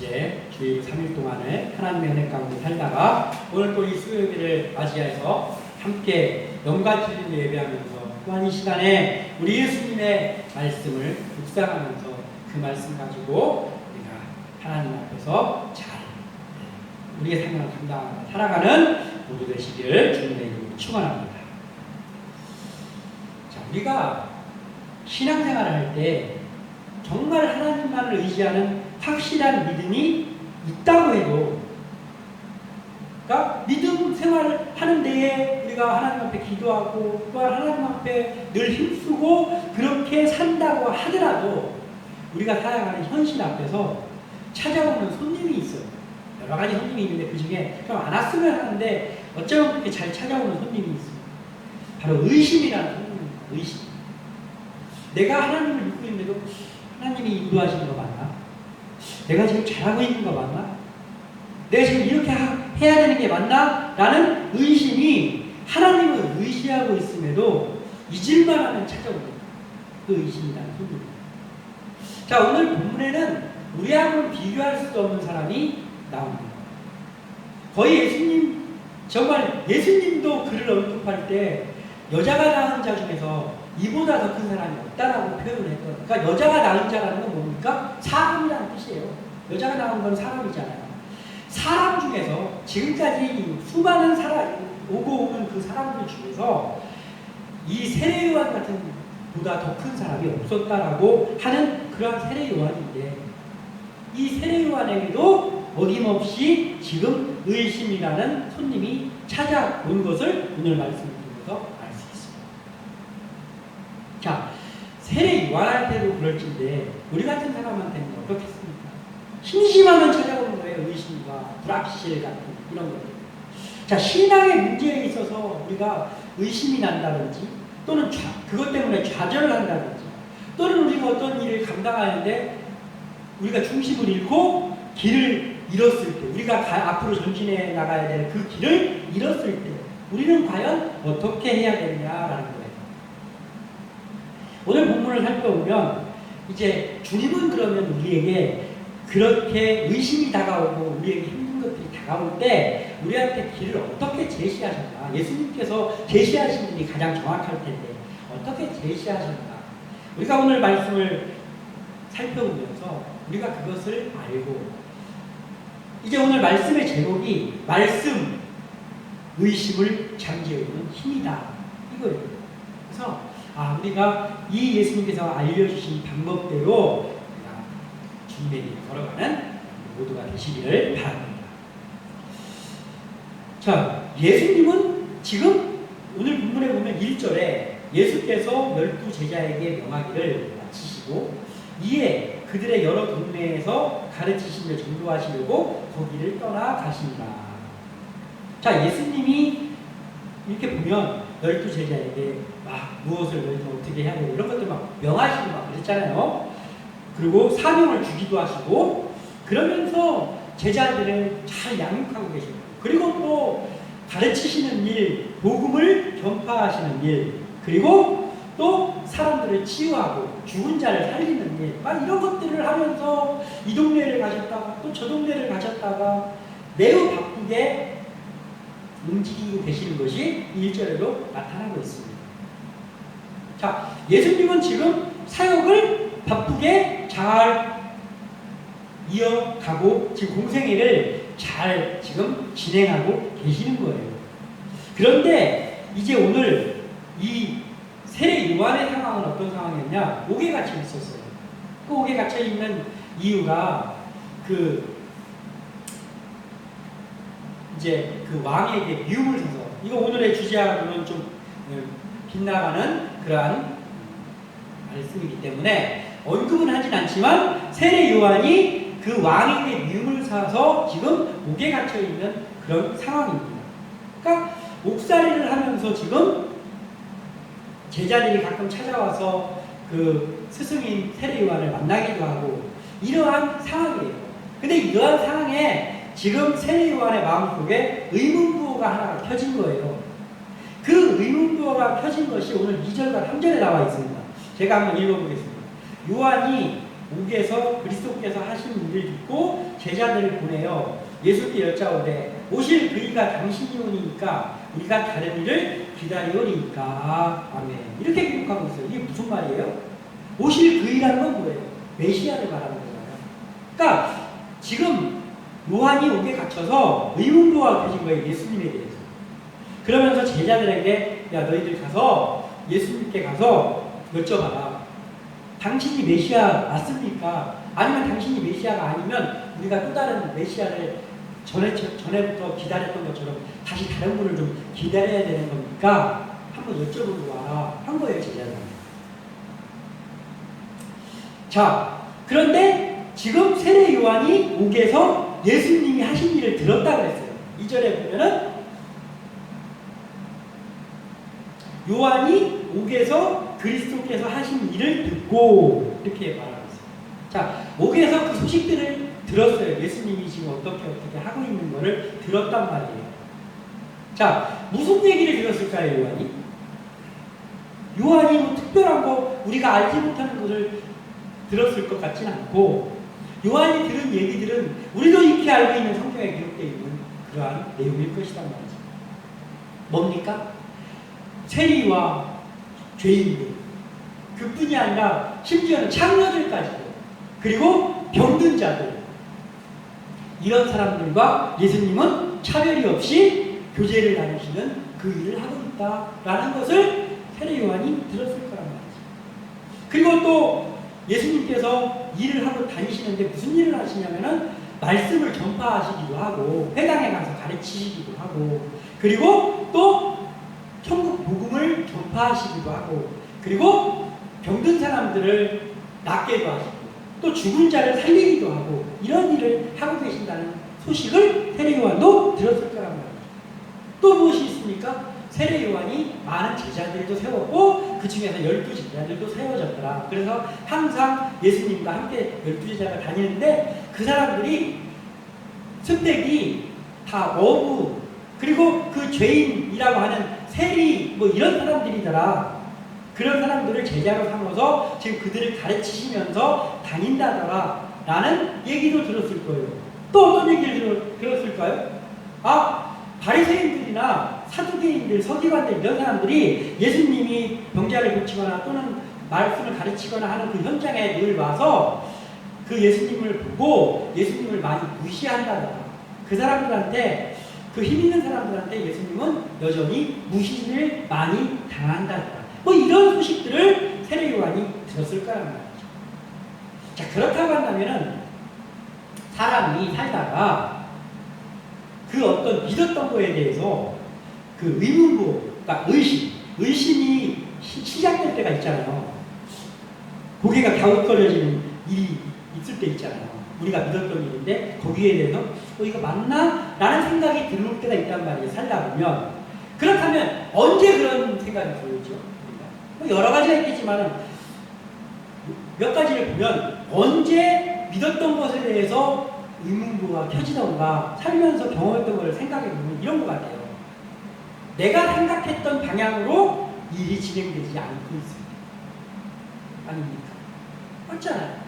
이제 주일 3일 동안을 하나님의 은혜 가운데 살다가 오늘 또 이 수요일을 맞이해서 함께 영가주일 예배하면서 또한 이 시간에 우리 예수님의 말씀을 묵상하면서 그 말씀 가지고 우리가 하나님 앞에서 잘 우리의 삶을 감당하며 살아가는 모두 되시기를 주님의 이름으로 축원합니다. 자, 우리가 신앙생활을 할 때 정말 하나님만을 의지하는 확실한 믿음이 있다고 해도, 그러니까 믿음 생활을 하는 데에 우리가 하나님 앞에 기도하고 또한 하나님 앞에 늘 힘쓰고 그렇게 산다고 하더라도 우리가 살아가는 현실 앞에서 찾아오는 손님이 있어요. 여러 가지 손님이 있는데 그 중에 좀 안 왔으면 하는데 어쩌면 그렇게 잘 찾아오는 손님이 있어요. 바로 의심이라는 손님입니다. 의심. 내가 하나님을 믿고 있는데도 하나님이 인도하시는 거 맞나? 내가 지금 잘하고 있는 거 맞나? 내가 지금 이렇게 해야 되는 게 맞나? 라는 의심이 하나님을 의지하고 있음에도 잊을만 하면 찾아옵니다. 그 의심이라는 손님입니다. 자, 오늘 본문에는 우리하고는 비교할 수도 없는 사람이 나옵니다. 거의 예수님, 정말 예수님도 그를 언급할 때 여자가 낳은 자 중에서 이보다 더 큰 사람이 없다라고 표현을 했던, 그러니까 여자가 낳은 자라는 건 뭡니까? 사람이라는 뜻이에요. 여자가 낳은 건 사람이잖아요. 사람 중에서 지금까지 수많은 사람, 오고 오는 그 사람들 중에서 이 세례 요한 같은 보다 더 큰 사람이 없었다라고 하는 그런 세례 요한인데, 이 세례 요한에게도 어김없이 지금 의심이라는 손님이 찾아온 것을 오늘 말씀을 통해서 알 수 있습니다. 자, 세례 요한할 때도 그럴진데 우리 같은 사람한테는 어떻겠습니까? 심심하면 찾아오는 거예요. 의심과 불확실 같은 이런 것들. 자, 신앙의 문제에 있어서 우리가 의심이 난다든지 또는 그것 때문에 좌절을 한다든지 또는 우리가 어떤 일을 감당하는데 우리가 중심을 잃고 길을 잃었을 때, 우리가 앞으로 전진해 나가야 될 그 길을 잃었을 때 우리는 과연 어떻게 해야 되느냐라는 거예요. 오늘 본문을 살펴보면 이제 주님은 그러면 우리에게 그렇게 의심이 다가오고 우리에게 힘든 것들이 다가올 때 우리한테 길을 어떻게 제시하셨나? 예수님께서 제시하신 분이 가장 정확할 텐데 어떻게 제시하셨나? 우리가 오늘 말씀을 살펴보면서 우리가 그것을 알고, 이제 오늘 말씀의 제목이 말씀, 의심을 잠재우는 힘이다 이거예요. 그래서 우리가 이 예수님께서 알려주신 방법대로 우리가 주님의 길을 걸어가는 모두가 되시기를 바랍니다. 자, 예수님은 지금 오늘 본문에 보면 1절에 예수께서 12 제자에게 명하기를 마치시고 이에 그들의 여러 동네에서 가르치시며 전도하시려고 거기를 떠나가신다. 자, 예수님이 이렇게 보면 12 제자에게 무엇을 너희는 어떻게 해야 되고 이런 것들 막 명하시고 막 그랬잖아요. 그리고 사명을 주기도 하시고 그러면서 제자들을 잘 양육하고 계시고, 그리고 또 가르치시는 일, 복음을 전파하시는 일, 그리고 또 사람들을 치유하고 죽은 자를 살리는 일, 막 이런 것들을 하면서 이 동네를 가셨다가 또 저 동네를 가셨다가 매우 바쁘게 움직이고 계시는 것이 1절에도 나타나고 있습니다. 자, 예수님은 지금 사역을 바쁘게 잘 이어가고 지금 공생애를 잘 지금 진행하고 계시는 거예요. 그런데 이제 오늘 이 세례 요한의 상황은 어떤 상황이었냐? 옥에 갇혀 있었어요. 그 옥에 갇혀 있는 이유가 이제 그 왕에게 미움을 사서, 이거 오늘의 주제하고는 좀 빗나가는 그러한 말씀이기 때문에 언급은 하진 않지만 세례 요한이 그 왕에게 미움을 사서 지금 옥에 갇혀 있는 그런 상황입니다. 그러니까 옥살이를 하면서 지금 제자들이 가끔 찾아와서 그 스승인 세례 요한을 만나기도 하고 이러한 상황이에요. 근데 이러한 상황에 지금 세례 요한의 마음속에 의문부호가 하나가 켜진 거예요. 그 의문부호가 켜진 것이 오늘 2절과 3절에 나와 있습니다. 제가 한번 읽어보겠습니다. 요한이 옥에서 그리스도께서 하신 일을 듣고 제자들을 보내요. 예수께 여짜오되 오실 그이가 당신이 오니까 우리가 다른 일을 기다리오리이까. 아멘. 이렇게 기록하고 있어요. 이게 무슨 말이에요? 오실 그이라는 건 뭐예요? 메시아를 말하는 거잖아요. 그러니까 지금 요한이 옥에 갇혀서 의문부가 펴진 거예요. 예수님에 대해서. 그러면서 제자들에게 야 너희들 가서 예수님께 가서 여쭤봐라. 당신이 메시아 맞습니까? 아니면 당신이 메시아가 아니면 우리가 또 다른 메시아를 전에부터 기다렸던 것처럼 다시 다른 분을 좀 기다려야 되는 겁니까? 한번 여쭤보고 와라 한 거예요, 제자들. 자, 그런데 지금 세례 요한이 옥에서 예수님이 하신 일을 들었다고 했어요. 2절에 보면은 요한이 옥에서 그리스도께서 하신 일을 듣고 이렇게 말하고 있어요. 자, 옥에서 그 소식들을 들었어요. 예수님이 지금 어떻게 하고 있는 거를 들었단 말이에요. 자, 무슨 얘기를 들었을까요, 요한이? 요한이 뭐 특별한 거, 우리가 알지 못하는 것을 들었을 것 같지는 않고, 요한이 들은 얘기들은 우리도 익히 알고 있는 성경에 기록되어 있는 그러한 내용일 것이란 말이죠. 뭡니까? 세리와 죄인들, 그뿐이 아니라 심지어는 창녀들까지도, 그리고 병든 자들, 이런 사람들과 예수님은 차별이 없이 교제를 나누시는 그 일을 하고 있다라는 것을 세례 요한이 들었을 거란 말이죠. 그리고 또 예수님께서 일을 하고 다니시는데 무슨 일을 하시냐면은 말씀을 전파하시기도 하고 회당에 가서 가르치시기도 하고, 그리고 또 천국 복음을 전파하시기도 하고, 그리고 병든 사람들을 낫게도 하시고, 또 죽은 자를 살리기도 하고, 이런 일을 하고 계신다는 소식을 세례 요한도 들었을 거란 말이에요. 또 무엇이 있습니까? 세례 요한이 많은 제자들도 세웠고 그 중에서 12제자들도 세워졌더라. 그래서 항상 예수님과 함께 12제자가 다니는데 그 사람들이 승댁이 다 어부, 그리고 그 죄인이라고 하는 세리 뭐 이런 사람들이더라. 그런 사람들을 제자로 삼아서 지금 그들을 가르치시면서 다닌다더라 라는 얘기도 들었을 거예요. 또 어떤 얘기를 들었을까요? 바리새인들이나 사두개인들, 서기관들 이런 사람들이 예수님이 병자를 고치거나 또는 말씀을 가르치거나 하는 그 현장에 늘 와서 그 예수님을 보고 예수님을 많이 무시한다더라. 그 사람들한테, 그 힘 있는 사람들한테 예수님은 여전히 무시를 많이 당한다더라. 뭐 이런 소식들을 세례 요한이 들었을 거란 말이죠. 자, 그렇다고 한다면은 사람이 살다가 그 어떤 믿었던 거에 대해서 그 의문부, 그러니까 의심이 시작될 때가 있잖아요. 고개가 갸웃거려지는 일이 있을 때 있잖아요. 우리가 믿었던 일인데 거기에 대해서 이거 맞나? 라는 생각이 들어올 때가 있단 말이에요. 살다 보면. 그렇다면 언제 그런 생각이 들어오죠? 뭐 여러 가지가 있겠지만 몇 가지를 보면 언제 믿었던 것에 대해서 의문부가 켜지던가 살면서 경험했던 것을 생각해보면 이런 것 같아요. 내가 생각했던 방향으로 일이 진행되지 않고 있습니다. 아닙니까? 맞잖아요.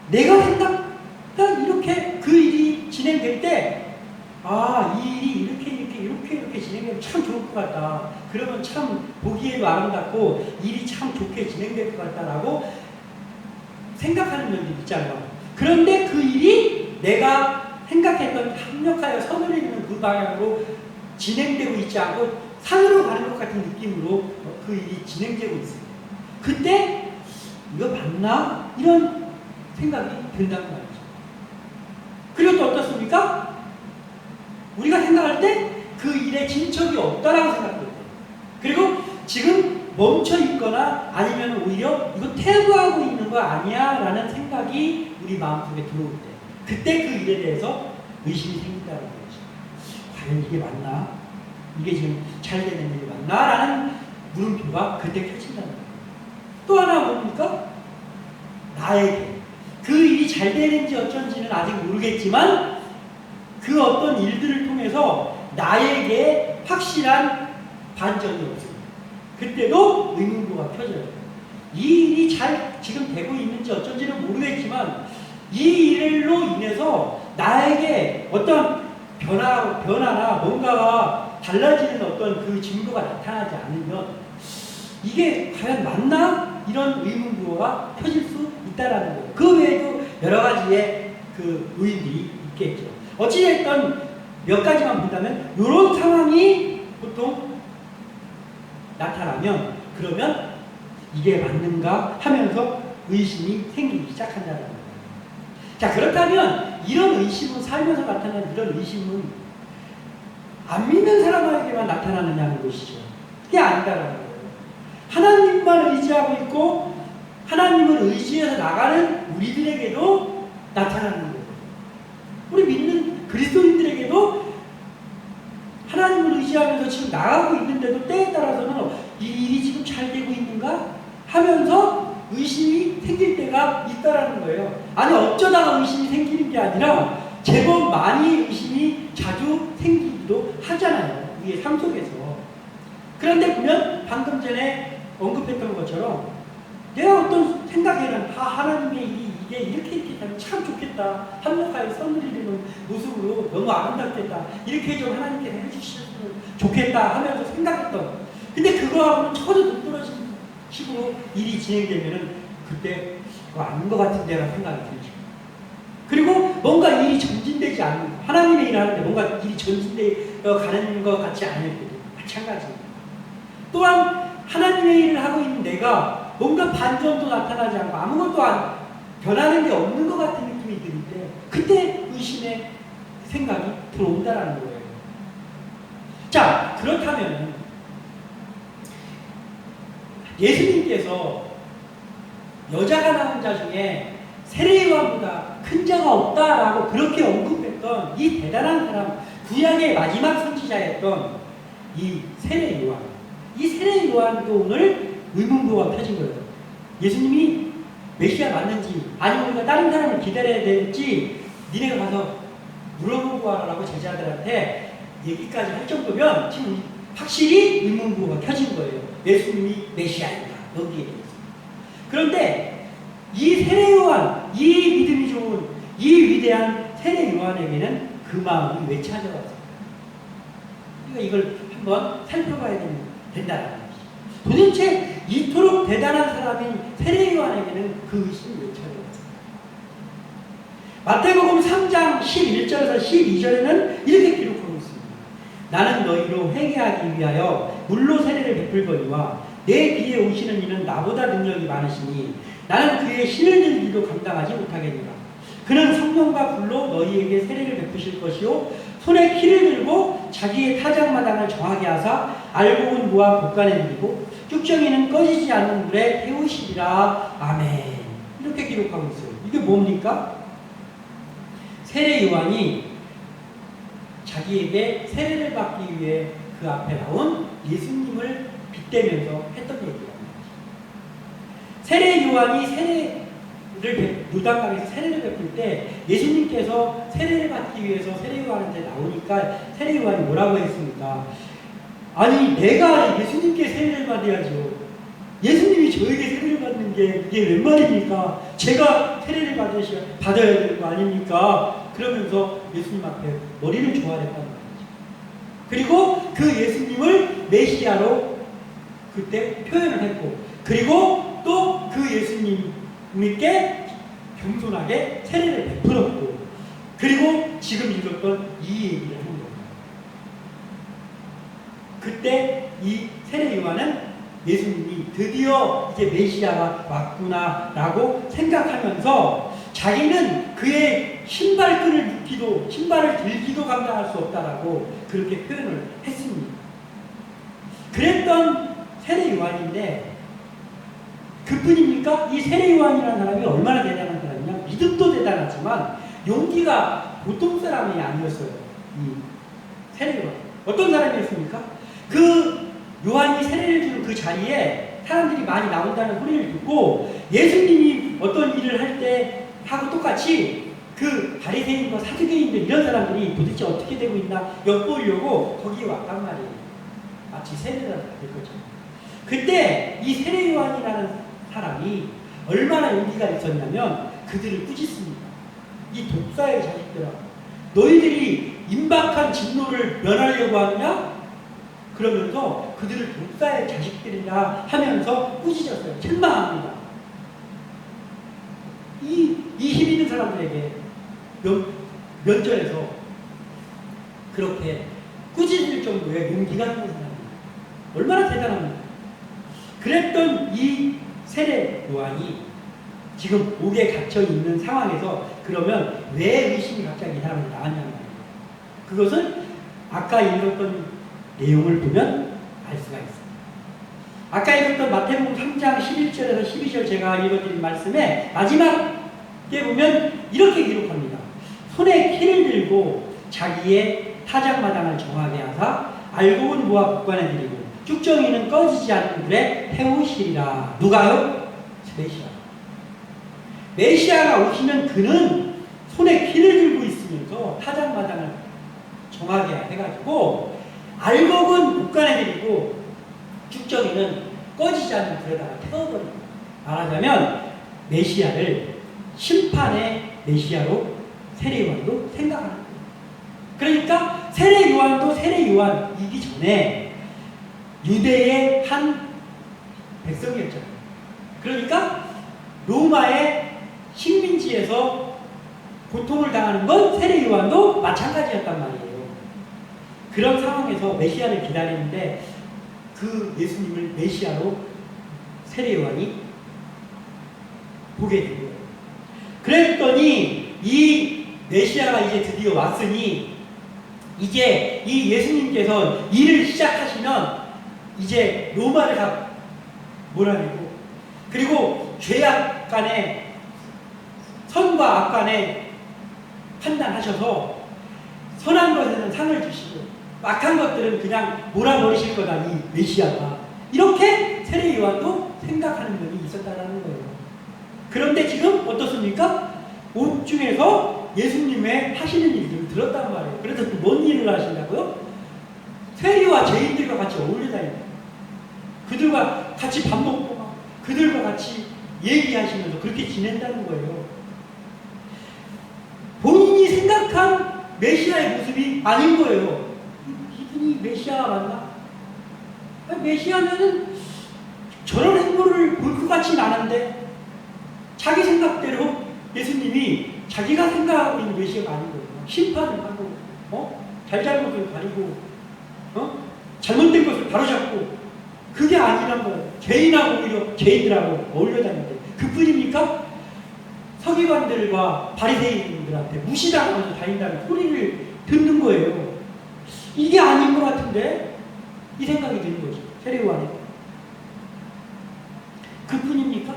내가 생각한 이렇게 그 일이 진행될 때 이 일이 이렇게 진행되면 참 좋을 것 같다. 그러면 참 보기에도 아름답고 일이 참 좋게 진행될 것 같다라고 생각하는 면도 있잖아요. 그런데 그 일이 내가 생각했던 합력하여 선을 이루는 그 방향으로 진행되고 있지 않고 산으로 가는 것 같은 느낌으로 그 일이 진행되고 있어요. 그때 이거 맞나? 이런 생각이 든단 말이죠. 그리고 또 어떻습니까? 우리가 생각할 때 그 일에 진척이 없다라고 생각해요. 그리고 지금 멈춰 있거나 아니면 오히려 이거 퇴보하고 있는 거 아니야? 라는 생각이 우리 마음속에 들어올 때, 그때 그 일에 대해서 의심이 생긴다는 거죠. 과연 이게 맞나? 이게 지금 잘 되는 일이 맞나? 라는 물음표가 그때 켜진다는 거예요. 또 하나 뭡니까? 나에게 그 일이 잘 되는지 어쩐지는 아직 모르겠지만 그 어떤 일들을 통해서 나에게 확실한 반전이 없습니다. 그때도 의문부가 켜져요. 이 일이 잘 지금 되고 있는지 어쩐지는 모르겠지만 이 일로 이로 인해서 나에게 어떤 변화나 뭔가가 달라지는 어떤 그 증거가 나타나지 않으면 이게 과연 맞나? 이런 의문부호가 펴질 수 있다라는 거예요. 그 외에도 여러 가지의 그 요인들이 있겠죠. 어찌됐든 몇 가지만 본다면 이런 상황이 보통 나타나면 그러면 이게 맞는가 하면서 의심이 생기기 시작한다는 거예요. 자, 그렇다면 이런 의심은 살면서 나타나는 이런 의심은 안 믿는 사람에게만 나타나느냐는 것이죠. 그게 아니다라는 거예요. 하나님만 의지하고 있고 하나님을 의지해서 나가는 우리들에게도 나타나는 거예요. 우리 믿는 그리스도인들에게도 하나님을 의지하면서 지금 나가고 있는데도 때에 따라서는 이 일이 지금 잘 되고 있는가 하면서 의심이 생길 때가 있다라는 거예요. 아니 어쩌다가 의심이 생기는 게 아니라 제법 많이 의심이 자주 생기기도 하잖아요. 우리의 삶 속에서. 그런데 보면 방금 전에 언급했던 것처럼 내가 어떤 생각에는 하나님의 일이 이게 이렇게 되면 참 좋겠다. 합력하여 선누리는 모습으로 너무 아름답겠다. 이렇게 좀 하나님께서 해주시면 좋겠다 하면서 생각했던. 근데 그거하고는 전혀 동떨어진 식으로 일이 진행되면은 그때 그거 아닌 것 같은데라는 생각이 들죠. 그리고 뭔가 일이 전진되지 않는 하나님의 일을 하는데 뭔가 일이 전진되어 가는 것 같지 않을 때도 마찬가지입니다. 또한 하나님의 일을 하고 있는 내가 뭔가 반전도 나타나지 않고 아무것도 변하는 게 없는 것 같은 느낌이 들 때 그때 의심의 생각이 들어온다라는 거예요. 자, 그렇다면 예수님께서 여자가 낳은 자 중에 세례요한보다 큰 자가 없다라고 그렇게 언급했던 이 대단한 사람, 구약의 마지막 선지자였던 이 세례요한. 이 세례요한도 오늘 의문부호가 펴진 거예요. 예수님이 메시아 맞는지 아니면 우리가 다른 사람을 기다려야 될지 니네가 가서 물어보고 와라라고 제자들한테 얘기까지 할 정도면 지금 확실히 의문부호가 펴진 거예요. 예수님이 메시아입니다. 여기에 대해서. 그런데 이 세례요한, 이 믿음이 좋은 이 위대한 세례요한에게는 그 마음이 왜 찾아왔을까? 그러니까 이걸 한번 살펴봐야 된다는 거죠. 도대체 이토록 대단한 사람인 세례요한에게는 그 의심이 왜 찾아왔을까? 마태복음 3장 11절에서 12절에는 이렇게 기록하고 있습니다. 나는 너희로 회개하기 위하여 물로 세례를 베풀거니와 내 뒤에 오시는 이는 나보다 능력이 많으시니 나는 그의 신을 들기도 감당하지 못하겠노라. 그는 성령과 불로 너희에게 세례를 베푸실 것이요 손에 키를 들고 자기의 타작마당을 정하게 하사 알곡은 모아 볶아내 드리고 쭉정이는 꺼지지 않는 물에 태우시리라. 아멘. 이렇게 기록하고 있어요. 이게 뭡니까? 세례 요한이 자기에게 세례를 받기 위해 그 앞에 나온 예수님을 빗대면서 했던 얘기입니다. 세례 요한이 요단강에서 세례를 베풀 때 예수님께서 세례를 받기 위해서 세례 요한한테 나오니까 세례 요한이 뭐라고 했습니까? 아니 내가 예수님께 세례를 받아야죠. 예수님이 저에게 세례를 받는 게 이게 웬 말입니까? 제가 세례를 받아야 되는 거 아닙니까? 그러면서 예수님 앞에 머리를 조아렸다는 거죠. 그리고 그 예수님을 메시아로 그때 표현을 했고, 그리고 또 그 예수님께 겸손하게 세례를 베풀었고, 그리고 지금 읽었던 이 얘기를 한 거예요. 그때 이 세례 요한은 예수님이 드디어 이제 메시아가 왔구나라고 생각하면서 자기는 그의 신발끈을 묶기도, 신발을 들기도 감당할 수 없다라고 그렇게 표현을 했습니다. 그랬던 세례 요한인데 그뿐입니까? 이 세례 요한이라는 사람이 얼마나 대단한 사람이냐? 믿음도 대단하지만 용기가 보통 사람이 아니었어요. 이 세례 요한. 어떤 사람이었습니까? 그 요한이 세례를 주는 그 자리에 사람들이 많이 나온다는 소리를 듣고 예수님이 어떤 일을 할 때 하고 똑같이 그 바리새인과 사두개인들 이런 사람들이 도대체 어떻게 되고 있나 엿보려고 거기에 왔단 말이에요. 마치 세례를 받을 거죠. 그때 이 세례 요한이라는 사람이 얼마나 용기가 있었냐면 그들을 꾸짖습니다. 이 독사의 자식들아, 너희들이 임박한 진노를 면하려고 하느냐? 그러면서 그들을 독사의 자식들이라 하면서 꾸짖었어요. 책망합니다. 이 힘 있는 사람들에게 면전에서 그렇게 꾸짖을 정도의 용기가 있는 사람입니다. 얼마나 대단합니까? 그랬던 이 세례 요한이 지금 옥에 갇혀 있는 상황에서 그러면 왜 의심이 갑자기 이 사람한테 나왔냐는 말이에요. 그것은 아까 읽었던 내용을 보면 알 수가 있습니다. 아까 읽었던 마태복음 3장 11절에서 12절 제가 읽어드린 말씀에 마지막에 보면 이렇게 기록합니다. 손에 키를 들고 자기의 타작마당을 정하게 하사 알고 온 모압 국관에 드리고 쭉정이는 꺼지지 않는 불에 태우시리라. 누가요? 메시아. 메시아가 오시면 그는 손에 키를 들고 있으면서 타작마당을 정하게 해가지고 알곡은 국간에 드리고 쭉정이는 꺼지지 않는 불에다가 태워버립니다. 말하자면 메시아를 심판의 메시아로 세례요한도 생각하는 거예요. 그러니까 세례요한도 세례요한이기 전에 유대의 한 백성이었잖아요. 그러니까 로마의 식민지에서 고통을 당하는 건 세례요한도 마찬가지였단 말이에요. 그런 상황에서 메시아를 기다리는데 그 예수님을 메시아로 세례요한이 보게 되고요. 그랬더니 이 메시아가 이제 드디어 왔으니 이제 이 예수님께서 일을 시작하시면 이제 로마를 다 몰아내고 그리고 죄악 간의 선과 악 간의 판단하셔서 선한 것에는 상을 주시고 악한 것들은 그냥 몰아버리실 거다, 이 메시아가. 이렇게 세례 요한도 생각하는 면이 있었다는 거예요. 그런데 지금 어떻습니까? 옥중에서 예수님의 하시는 일들을 들었단 말이에요. 그래서 뭔 일을 하신다고요? 세리와 죄인들과 같이 어울려 다닙니다. 그들과 같이 밥 먹고 그들과 같이 얘기하시면서 그렇게 지낸다는 거예요. 본인이 생각한 메시아의 모습이 아닌 거예요. 이분이 메시아가 맞나? 메시아면은 저런 행보를 볼 것 같진 않은데 자기 생각대로 예수님이 자기가 생각하고 있는 메시아가 아닌 거예요. 심판을 하고 잘잘못을 가리고 잘못된 것을 바로잡고 그게 아니란 거예요. 죄인하고 오히려 죄인들하고 어울려 다니는데 그뿐입니까? 서기관들과 바리새인들한테 무시당하면서 다닌다는 소리를 듣는 거예요. 이게 아닌 것 같은데 이 생각이 드는 거죠. 세례요한이. 그뿐입니까?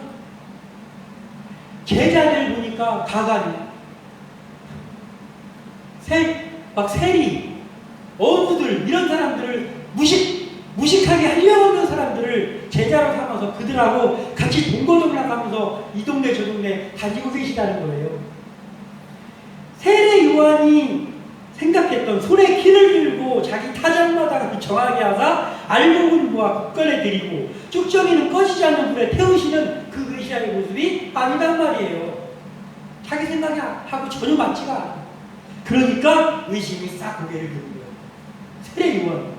제자들 보니까 가관이 막 세리, 어부들 이런 사람들을 무식하게 하려고 하는 사람들을 제자로 삼아서 그들하고 같이 동거동락하면서 이 동네 저 동네 다니고 계시다는 거예요. 세례 요한이 생각했던 손에 키를 들고 자기 타작마다 정하게 하사 알곡은 모아 국간에 드리고 쭉정이는 꺼지지 않는 불에 태우시는 그 메시아의 모습이 아니단 말이에요. 자기 생각하고 전혀 맞지가 않아요. 그러니까 의심이 싹 고개를 드는 거예요. 세례 요한.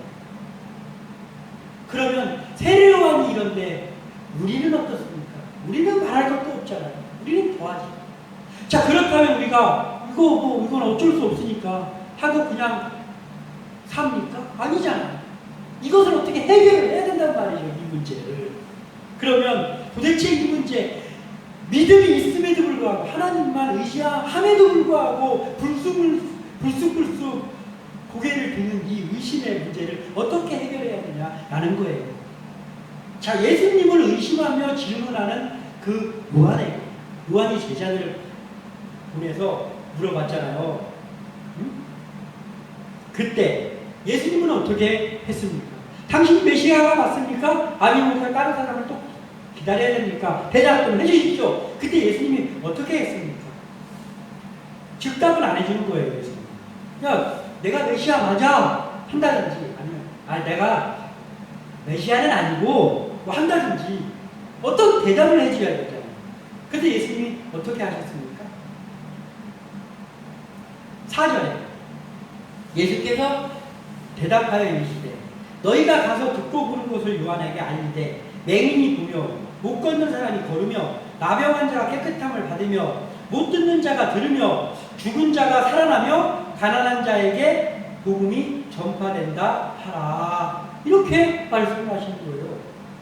그러면 세례 요한이 이런데 우리는 어떻습니까? 우리는 말할 것도 없잖아요. 우리는 더하지. 자, 그렇다면 우리가 이건 어쩔 수 없으니까 하고 그냥 삽니까? 아니잖아요. 이것을 어떻게 해결을 해야 된단 말이죠, 이 문제를. 그러면 도대체 이 문제, 믿음이 있음에도 불구하고 하나님만 의지함에도 불구하고 불쑥불쑥 고개를 드는 이 의심의 문제를 어떻게 해결해야 되냐라는 거예요. 자, 예수님을 의심하며 질문하는 그 요한이 제자들을 보내서 물어봤잖아요. 그때 예수님은 어떻게 했습니까? 당신 메시아가 맞습니까? 아니면 우리가 다른 사람을 또 기다려야 됩니까? 대답 좀 해주십시오. 그때 예수님이 어떻게 했습니까? 즉답을 안 해주는 거예요. 예수님. 야, 내가 메시아 맞아 한다든지 아니면 내가 메시아는 아니고 뭐 한다든지 어떤 대답을 해줘야 되잖아요. 근데 예수님이 어떻게 하셨습니까? 4절에 예수께서 대답하여 이르시되 너희가 가서 듣고 보는 것을 요한에게 알리되 맹인이 보며 못 걷는 사람이 걸으며 나병한 자가 깨끗함을 받으며 못 듣는 자가 들으며 죽은 자가 살아나며 가난한 자에게 복음이 전파된다 하라. 이렇게 말씀하시는 거예요.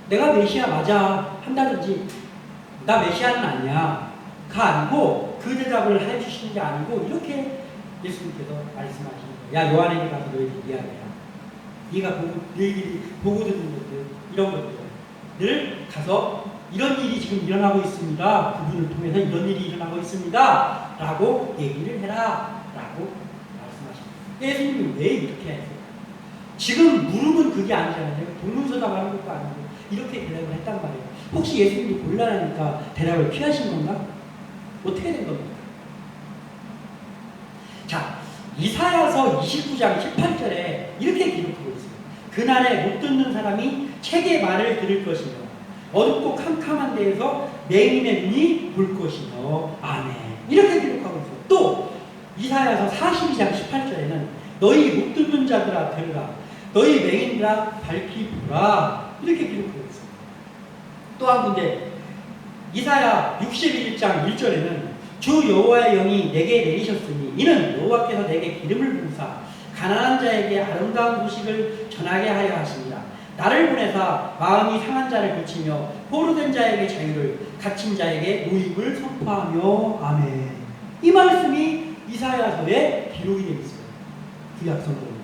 내가 메시아 맞아 한다든지 나 메시아는 아니야 가 아니고 그 대답을 해주시는 게 아니고 이렇게 예수님께서 말씀하시는 거예요. 야 요한에게 가서 너희들 이야기해라. 네가 너희들이 보고 듣는 것들 이런 것들을 가서 이런 일이 지금 일어나고 있습니다. 그분을 통해서 이런 일이 일어나고 있습니다. 라고 얘기를 해라. 라고 말씀하십니다. 예수님이 왜 이렇게 했어요? 지금 물음은 그게 아니잖아요. 동문서답 하는 것도 아니고 이렇게 대답을 했단 말이에요. 혹시 예수님이 곤란하니까 대답을 피하신 건가? 어떻게 된 겁니까? 자, 이사야서 29장 18절에 이렇게 기록하고 있어요. 그날에 못 듣는 사람이 책의 말을 들을 것이며 어둡고 캄캄한 데에서 맹인의 눈이 볼 것이며 아멘. 이렇게 기록하고 있어요. 또 이사야서 42장 18절에는 너희 못 듣는 자들아 들으라. 너희 맹인들아 밝히 보라. 이렇게 기록하고 있어요. 또 한 군데 이사야 61장 1절에는 주 여호와의 영이 내게 내리셨으니 이는 여호와께서 내게 기름을 부으사 가난한 자에게 아름다운 소식을 전하게 하려 하십니다. 나를 보내사 마음이 상한 자를 고치며 포로된 자에게 자유를 갇힌 자에게 노임을 선포하며 아멘. 이 말씀이 이사야서에 기록이 되어 있어요. 구약성경에.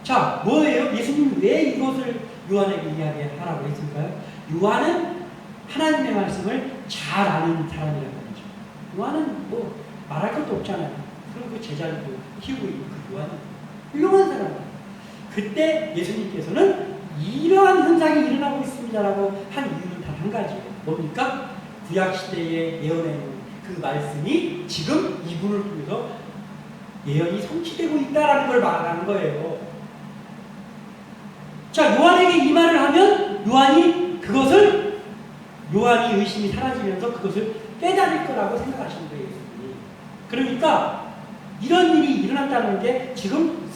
자, 뭐예요? 예수님이 왜 이것을 요한에게 이야기하라고 했을까요? 요한은 하나님의 말씀을 잘 아는 사람이라는 거죠. 요한은 뭐 말할 것도 없잖아요. 그리고 그 제자를 키우고 있는 그 요한은 훌륭한 사람이에요. 그때 예수님께서는 이러한 현상이 일어나고 있습니다라고 한 이유는 단 한 가지예요. 뭡니까? 구약시대에 예언해놓은 그 말씀이 지금 이분을 통해서 예언이 성취되고 있다라는 걸 말하는 거예요. 자, 요한에게 이 말을 하면 요한이 의심이 사라지면서 그것을 깨달을 거라고 생각하시는 거예요. 예수님이. 그러니까 이런 일이 일어났다는 게 지금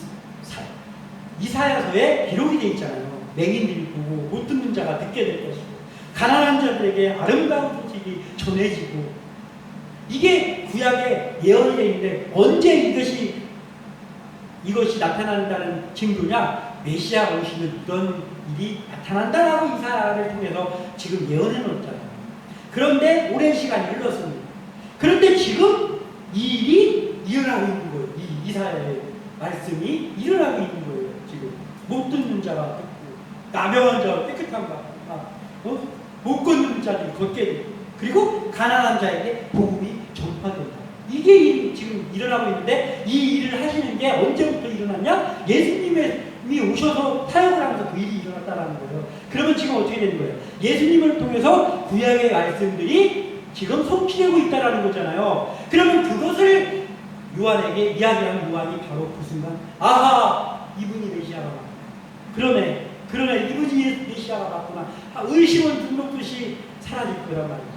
이사야서에 기록이 되어 있잖아요. 맹인들이 보고 못 듣는 자가 듣게 될 것이고 가난한 자들에게 아름다운 소식이 전해지고 이게 구약에 예언이 되어 있는데 언제 이것이 나타난다는 징조냐? 메시아가 오시는 이런 일이 나타난다라고 이사야를 통해서 지금 예언해 놓았잖아요. 그런데 오랜 시간이 흘렀습니다. 그런데 지금 이 일이 일어나고 있는 거예요. 이 이사야의 말씀이 일어나고 있는 거예요. 지금 못 듣는 자가 듣고 나병한 자가 깨끗한 가 못 걷는 자들이 걷게 되고 그리고 가난한 자에게 복음이 전파된다. 이게 지금 일어나고 있는데 이 일을 하시는 게 언제부터 일어났냐? 예수님이 오셔서 사역을 하면서 그 일이 일어났다는 거예요. 그러면 지금 어떻게 되는 거예요? 예수님을 통해서 구약의 말씀들이 지금 성취되고 있다는 거잖아요. 그러면 그것을 요한에게 이야기하는 요한이 바로 그 순간 아하! 이분이 메시아가 맞구나. 그러네 이분이 메시아가 맞구나. 의심은 눈 녹듯이 사라질 거란 말이죠.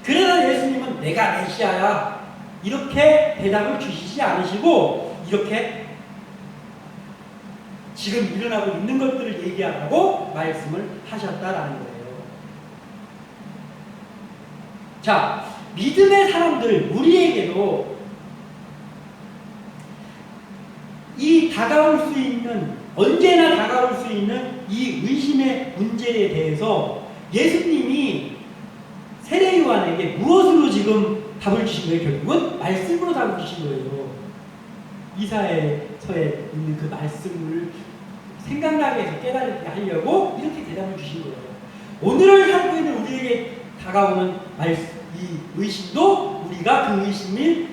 그러나 예수님은 내가 메시아야 이렇게 대답을 주시지 않으시고 이렇게 지금 일어나고 있는 것들을 얘기하라고 말씀을 하셨다라는 거예요. 자, 믿음의 사람들 우리에게도 이 다가올 수 있는 언제나 다가올 수 있는 이 의심의 문제에 대해서 예수님이 세례 요한에게 무엇으로 지금 답을 주신 거예요? 결국은 말씀으로 답을 주신 거예요. 이사야서에 있는 그 말씀을 생각나게 해서 깨달게 하려고 이렇게 대답을 주신 거예요. 오늘을 살고 있는 우리에게 다가오는 이 의심도 우리가 그 의심이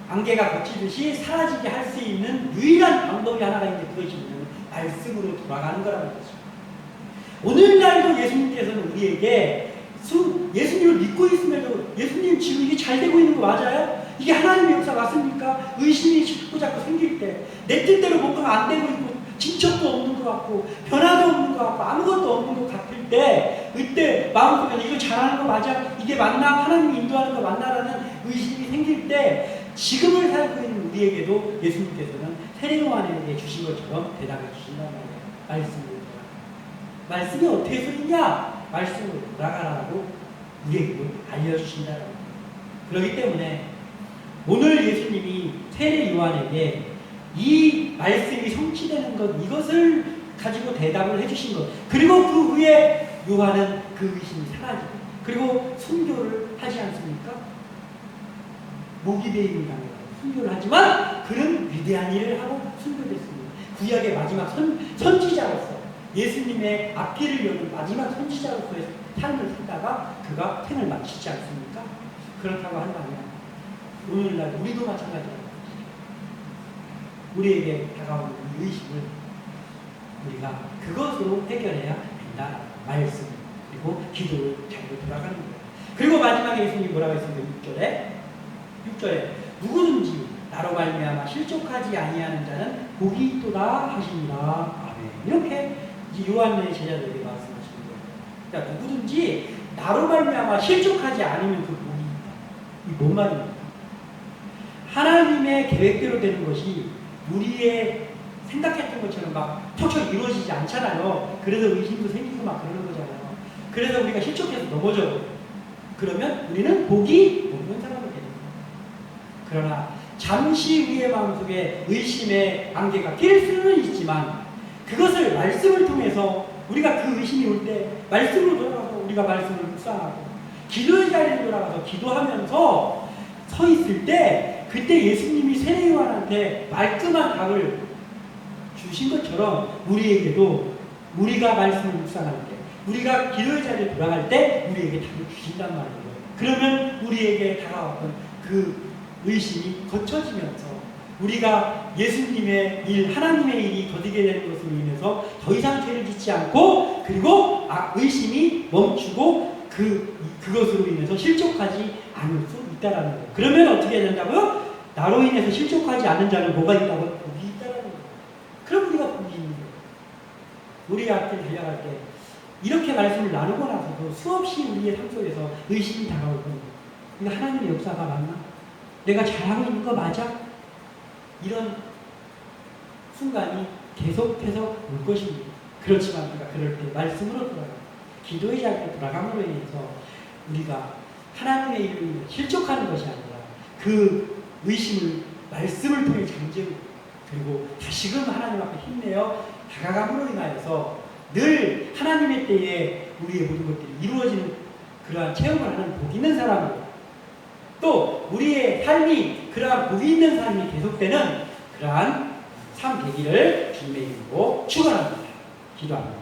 안개가 걷히듯이 사라지게 할 수 있는 유일한 방법이 하나가 있는데 그것이 뭐냐면 말씀으로 돌아가는 거라는 거죠. 오늘날도 예수님께서는 우리에게 예수님을 믿고 있음에도 예수님 지금 이게 잘 되고 있는 거 맞아요? 이게 하나님의 역사 맞습니까? 의심이 자꾸 생길 때 내 뜻대로 뭔가 안 되고 있고 진척도 없는 것 같고 변화도 없는 것 같고 아무것도 없는 것 같을 때 그때 마음속에서 이거 잘하는 거 맞아? 이게 맞나? 하나님이 인도하는 거 맞나라는 의심이 생길 때 지금을 살고 있는 우리에게도 예수님께서는 세례 요한에게 주신 것처럼 대답해 주신단 말이에요. 말씀을 말씀이 어떻게 소리냐? 말씀으로 돌아가라고 우리에게도 알려주신다는 거예요. 그렇기 때문에 오늘 예수님이 세례 요한에게 이 말씀이 성취되는 것, 이것을 가지고 대답을 해주신 것, 그리고 그 후에 요한은 그 의심이 사라지고, 그리고 순교를 하지 않습니까? 목이 베임을 당해서 순교를 하지만 그는 위대한 일을 하고 순교됐습니다. 구약의 마지막 선지자로서 예수님의 앞길을 여는 마지막 선지자로서의 삶을 살다가 그가 생을 마치지 않습니까? 그렇다고 한다면 오늘날 우리도 마찬가지입니다. 우리에게 다가오는 이 의식을 우리가 그것으로 해결해야 된다. 말씀 그리고 기도를 잘로 돌아가는 거예요. 그리고 마지막에 예수님이 뭐라고 했습니까? 6절에 누구든지 나로 말미암아 실족하지 아니하는 자는 복이 있도다 하시니라. 아멘. 이렇게 요한의 제자들에게 말씀하시는 거예요. 그러니까 누구든지 나로 말미암아 실족하지 않으면 그 복이 있다. 이 뭔 말입니까? 하나님의 계획대로 되는 것이 우리의 생각했던 것처럼 막 척척 이루어지지 않잖아요. 그래서 의심도 생기고 막 그러는 거잖아요. 그래서 우리가 실족해서 넘어져요. 그러면 우리는 복이 없는 사람이 되는 거예요. 그러나 잠시 우리의 마음속에 의심의 안개가 낄 수는 있지만 그것을 말씀을 통해서 우리가 그 의심이 올 때 말씀으로 돌아가서 우리가 말씀을 묵상하고 기도의 자리에 돌아가서 기도하면서 서 있을 때 그때 예수님이 세례 요한한테 말끔한 답을 주신 것처럼 우리에게도 우리가 말씀을 묵상할 때 우리가 기도의 자리에 돌아갈 때 우리에게 답을 주신단 말이에요. 그러면 우리에게 다가왔던 그 의심이 거쳐지면서 우리가 예수님의 일, 하나님의 일이 더디게 되는 것으로 인해서 더 이상 죄를 짓지 않고 그리고 의심이 멈추고 그것으로 인해서 실족하지 않을 수 있다라는 거예요. 그러면 어떻게 된다고요? 나로 인해서 실족하지 않는 자는 뭐가 있다고요? 복이 있다라는 거예요. 그럼 우리가 복이 있는 거예요. 우리 앞을 달려갈 때 이렇게 말씀을 나누고 나서도 수없이 우리의 삶 속에서 의심이 다가올 겁니다. 이거 하나님의 역사가 맞나? 내가 잘하고 있는 거 맞아? 이런 순간이 계속해서 올 것입니다. 그렇지만 우리가 그럴 때 말씀으로 돌아가고 기도의 자리로 돌아감으로 인해서 우리가 하나님의 일을 위해 실족하는 것이 아니라 그 의심을 말씀을 통해 잠재우고 그리고 다시금 하나님 앞에 힘내어 다가감으로 인하여서 늘 하나님의 때에 우리의 모든 것들이 이루어지는 그러한 체험을 하는 복 있는 사람으로 또 우리의 삶이 그러한 복이 있는 삶이 계속되는 그러한 삶 되기를 주님의 이름으로 축원합니다. 기도합니다.